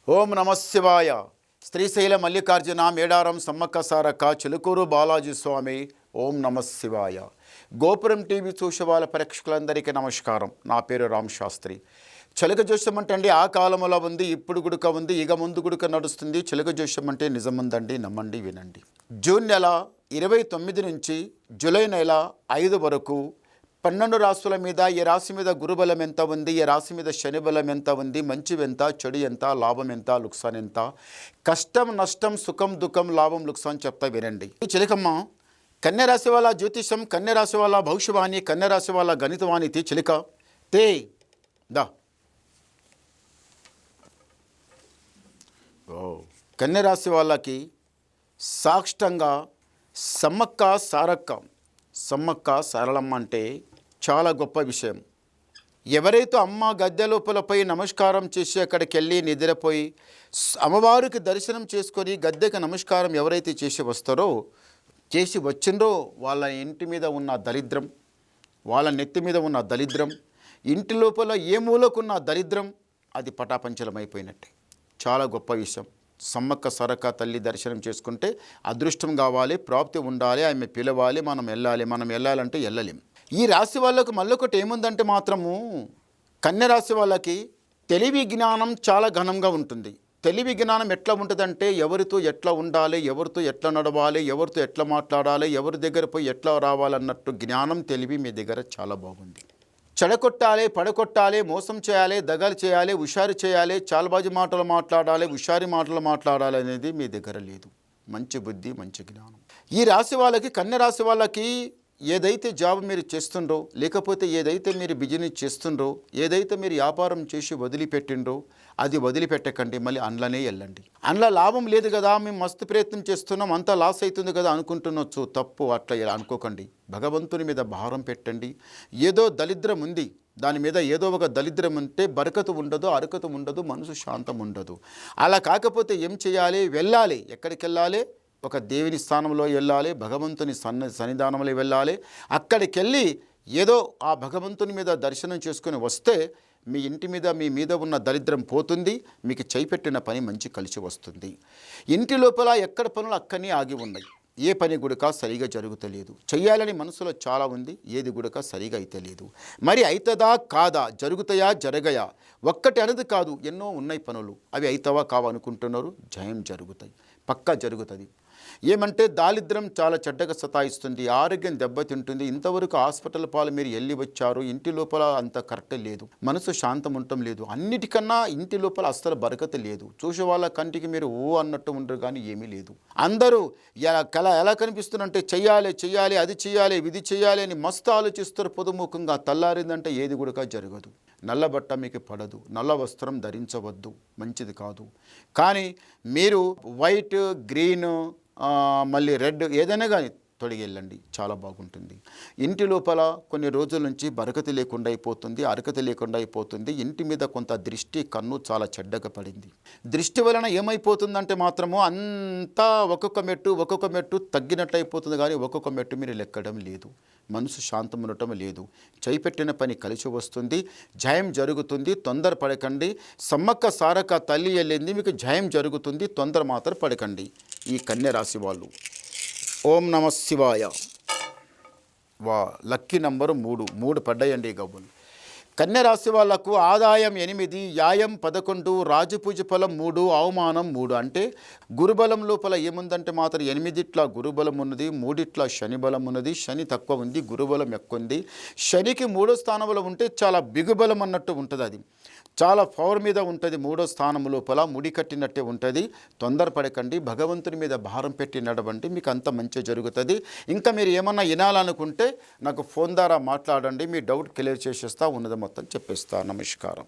ఓం నమ శివాయ. శ్రీశైల మల్లికార్జున మేడారం సమ్మక్క సారక్క చిలుకూరు బాలాజీ స్వామి. ఓం నమ శివాయ. గోపురం టీవీ చూసే వాళ్ళ ప్రేక్షకులందరికీ నమస్కారం. నా పేరు రామ్ శాస్త్రి. చిలక జోష్యం అంటే ఆ కాలంలో ఉంది, ఇప్పుడు గుడుక ఉంది, ఇక ముందు గుడుక నడుస్తుంది. చిలక జోష్యం అంటే నిజముందండి, నమ్మండి, వినండి. జూన్ నెల 29 నుంచి జూలై నెల 5 వరకు 12 రాశుల మీద ఏ రాశి మీద గురుబలం ఎంత ఉంది, ఏ రాశి మీద శని బలం ఎంత ఉంది, మంచి ఎంత, చెడు ఎంత, లాభం ఎంత, లుక్సాన్ ఎంత, కష్టం నష్టం, సుఖం దుఃఖం, లాభం లుక్సాన్ చెప్తా వినండి. ఈ చిలకమ్మ కన్య రాశి వాళ్ళ జ్యోతిషం, కన్య రాశి వాళ్ళ భవిష్యవాణి, కన్య రాశి వాళ్ళ గణితవాణి. చిలిక తే దా కన్య రాశి వాళ్ళకి సాక్షంగా సమ్మక్క సారక్క, సమ్మక్క సారలమ్మ అంటే చాలా గొప్ప విషయం. ఎవరైతే అమ్మ గద్దె లోపలపై నమస్కారం చేసి అక్కడికి వెళ్ళి నిద్రపోయి అమ్మవారికి దర్శనం చేసుకొని గద్దెకి నమస్కారం ఎవరైతే చేసి వస్తారో, చేసి వచ్చిందో వాళ్ళ ఇంటి మీద ఉన్న దరిద్రం, వాళ్ళ నెత్తి మీద ఉన్న దరిద్రం, ఇంటి లోపల ఏ మూలకున్న దరిద్రం అది పటాపంచలమైపోయినట్టే. చాలా గొప్ప విషయం. సమ్మక్క సారక్క తల్లి దర్శనం చేసుకుంటే అదృష్టం కావాలి, ప్రాప్తి ఉండాలి, ఆమె పిలవాలి, మనం వెళ్ళాలి. మనం వెళ్ళాలంటే వెళ్ళలేం. ఈ రాశి వాళ్ళకు మళ్ళొకటి ఏముందంటే మాత్రము, కన్య రాశి వాళ్ళకి తెలివి జ్ఞానం చాలా ఘనంగా ఉంటుంది. తెలివి జ్ఞానం ఎట్లా ఉంటుందంటే ఎవరితో ఎట్లా ఉండాలి, ఎవరితో ఎట్లా నడవాలి, ఎవరితో ఎట్లా మాట్లాడాలి, ఎవరి దగ్గర పోయి ఎట్లా రావాలన్నట్టు జ్ఞానం, తెలివి మీ దగ్గర చాలా బాగుంది. చెడగొట్టాలి, పడగొట్టాలి, మోసం చేయాలి, దగలు చేయాలి, హుషారు చేయాలి, చాలబాజీ మాటలు మాట్లాడాలి, హుషారి మాటలు మాట్లాడాలి అనేది మీ దగ్గర లేదు. మంచి బుద్ధి, మంచి జ్ఞానం. ఈ రాశి వాళ్ళకి, కన్య రాశి వాళ్ళకి ఏదైతే జాబ్ మీరు చేస్తుండ్రో, లేకపోతే ఏదైతే మీరు బిజినెస్ చేస్తుండ్రో, ఏదైతే మీరు వ్యాపారం చేసి వదిలిపెట్టిండ్రో అది వదిలిపెట్టకండి, మళ్ళీ అందులోనే వెళ్ళండి. అందులో లాభం లేదు కదా, మేము మస్తు ప్రయత్నం చేస్తున్నాం, అంతా లాస్ అవుతుంది కదా అనుకుంటున్నచ్చు. తప్పు, అట్లా ఇలా అనుకోకండి. భగవంతుని మీద భారం పెట్టండి. ఏదో దరిద్రం ఉంది, దాని మీద ఏదో ఒక దరిద్రం ఉంటే బరకత ఉండదు, అరకత ఉండదు, మనసు శాంతం ఉండదు. అలా కాకపోతే ఏం చేయాలి? వెళ్ళాలి. ఎక్కడికి వెళ్ళాలి? ఒక దేవుని స్థానంలో వెళ్ళాలి, భగవంతుని సన్నిధానంలో వెళ్ళాలి. అక్కడికి వెళ్ళి ఏదో ఆ భగవంతుని మీద దర్శనం చేసుకొని వస్తే మీ ఇంటి మీద, మీ మీద ఉన్న దరిద్రం పోతుంది. మీకు చేయిపెట్టిన పని మంచి కలిసి వస్తుంది. ఇంటి లోపల ఎక్కడ పనులు అక్కడనే ఆగి ఉన్నాయి. ఏ పని గుడక సరిగా జరుగుతలేదు. చెయ్యాలని మనసులో చాలా ఉంది, ఏది గుడక సరిగా అయితే లేదు. మరి అవుతుందా కాదా, జరుగుతాయా జరగయా, ఒక్కటి అనేది కాదు, ఎన్నో ఉన్నాయి పనులు. అవి అవుతావా కావా అనుకుంటున్నారు. జయం జరుగుతాయి, పక్కా జరుగుతుంది. ఏమంటే దారిద్ర్యం చాలా చెడ్డగా సతాయిస్తుంది, ఆరోగ్యం దెబ్బతింటుంది. ఇంతవరకు హాస్పిటల్ పాలు మీరు వెళ్ళి వచ్చారు, ఇంటి లోపల అంత కరెక్ట్ లేదు, మనసు శాంతం ఉండటం లేదు. అన్నిటికన్నా ఇంటి లోపల అస్సలు బరకత లేదు. చూసే వాళ్ళ కంటికి మీరు ఓ అన్నట్టు ఉండరు, కానీ ఏమీ లేదు. అందరూ ఎలా కనిపిస్తుందంటే చెయ్యాలి చెయ్యాలి, అది చెయ్యాలి, ఇది చెయ్యాలి అని మస్తు ఆలోచిస్తారు పొదుముఖంగా. తెల్లారిందంటే ఏది కూడా జరగదు. నల్ల బట్ట మీకు పడదు, నల్ల వస్త్రం ధరించవద్దు, మంచిది కాదు. కానీ మీరు వైట్, గ్రీన్, మళ్ళీ రెడ్ ఏదైనా కానీ తొడిగి వెళ్ళండి, చాలా బాగుంటుంది. ఇంటి లోపల కొన్ని రోజుల నుంచి బరకతి లేకుండా అయిపోతుంది, అరకతి లేకుండా అయిపోతుంది. ఇంటి మీద కొంత దృష్టి, కన్ను చాలా చెడ్డగా పడింది. దృష్టి వలన ఏమైపోతుందంటే మాత్రము అంతా ఒక్కొక్క మెట్టు తగ్గినట్లు అయిపోతుంది, కానీ ఒక్కొక్క మెట్టు మీరు లెక్కడం లేదు. మనసు శాంతం ఉండటం లేదు. చేయిపెట్టిన పని కలిసి వస్తుంది, జయం జరుగుతుంది. తొందర పడకండి. సమ్మక్క సారక్క తల్లి వెళ్ళింది, మీకు జయం జరుగుతుంది. తొందర మాత్రం పడకండి. ఈ కన్య రాశి వాళ్ళు. ఓం నమ శివాయ. లక్కీ నంబరు 3 పడ్డాయండి గవ్వలు. కన్య రాశి వాళ్లకు ఆదాయం 8, యాయం 11, రాజపూజ ఫలం 3, అవమానం 3. అంటే గురుబలం లోపల ఏముందంటే మాత్రం 8 గురుబలం ఉన్నది, 3 శని బలం ఉన్నది. శని తక్కువ ఉంది, గురుబలం ఎక్కువ ఉంది. శనికి 3వ స్థానంలో ఉంటే చాలా బిగుబలం అన్నట్టు ఉంటుంది. అది చాలా పవర్ మీద ఉంటుంది. 3వ స్థానం లోపల ముడి కట్టినట్టే ఉంటుంది. తొందరపడకండి, భగవంతుని మీద భారం పెట్టి నడవండి, మీకు అంత మంచి జరుగుతుంది. ఇంకా మీరు ఏమన్నా వినాలనుకుంటే నాకు ఫోన్ ద్వారా మాట్లాడండి, మీ డౌట్ క్లియర్ చేసేస్తా, ఉన్నది మొత్తం చెప్పేస్తా. నమస్కారం.